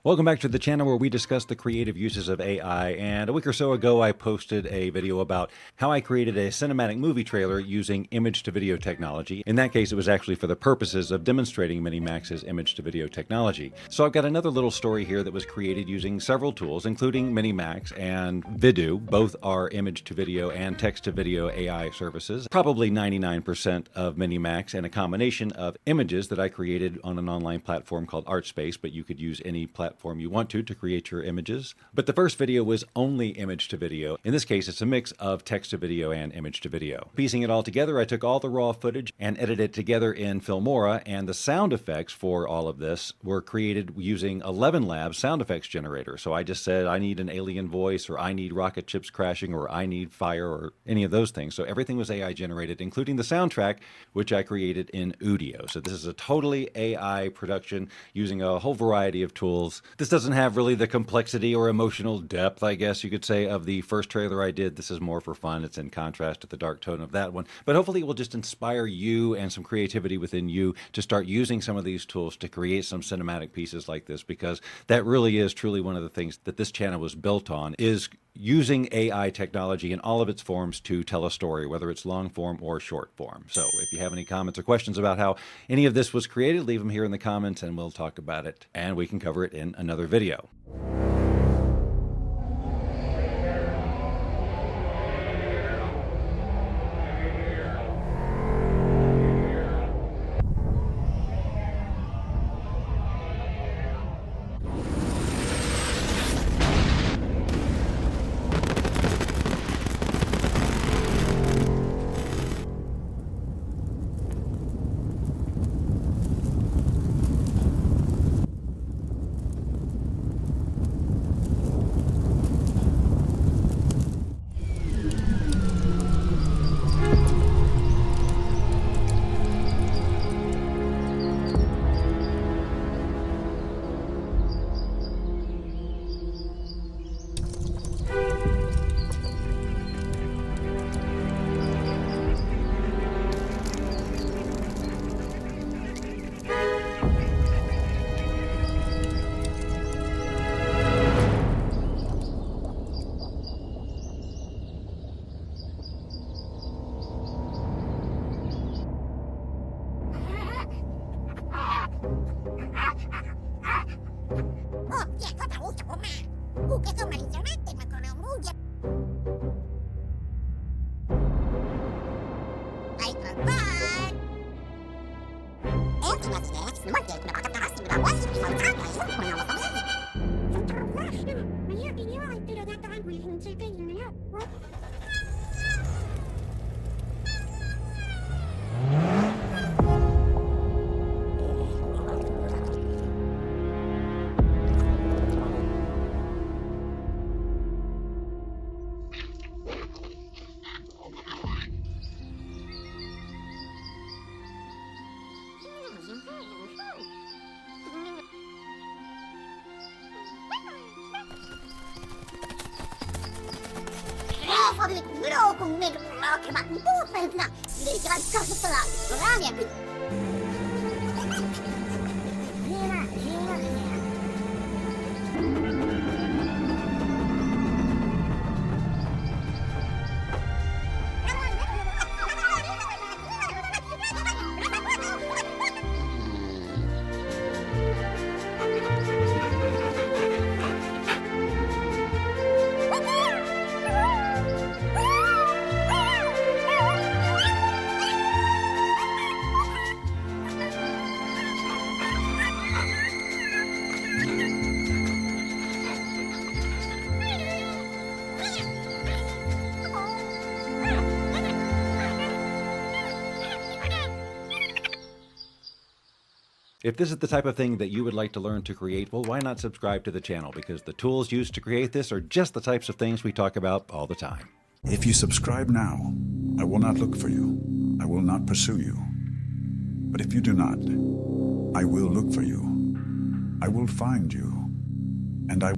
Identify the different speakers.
Speaker 1: Welcome back to the channel where we discuss the creative uses of AI, and a week or so ago I posted a video about how I created a cinematic movie trailer using image-to-video technology. In that case, it was actually for the purposes of demonstrating Minimax's image-to-video technology. So I've got another little story here that was created using several tools, including Minimax and Udio. Both are image-to-video and text-to-video AI services. Probably 99% of Minimax, and a combination of images that I created on an online platform called ArtSpace, but you could use any platform you want to create your images. But the first video was only image to video. In this case, it's a mix of text to video and image to video. Piecing it all together, I took all the raw footage and edited it together in Filmora, and the sound effects for all of this were created using 11 Labs sound effects generator. So I just said, I need an alien voice, or I need rocket ships crashing, or I need fire, or any of those things. So everything was AI generated, including the soundtrack, which I created in Udio. So this is a totally AI production using a whole variety of tools. This doesn't have really the complexity or emotional depth, I guess you could say, of the first trailer I did. This is more for fun. It's in contrast to the dark tone of that one. But hopefully it will just inspire you and some creativity within you to start using some of these tools to create some cinematic pieces like this, because that really is truly one of the things that this channel was built on, is using AI technology in all of its forms to tell a story, whether it's long form or short form. So if you have any comments or questions about how any of this was created, leave them here in the comments and we'll talk about it, and we can cover it in another video. If this is the type of thing that you would like to learn to create, well, why not subscribe to the channel? Because the tools used to create this are just the types of things we talk about all the time.
Speaker 2: If you subscribe now, I will not look for you. I will not pursue you. But if you do not, I will look for you. I will find you. And I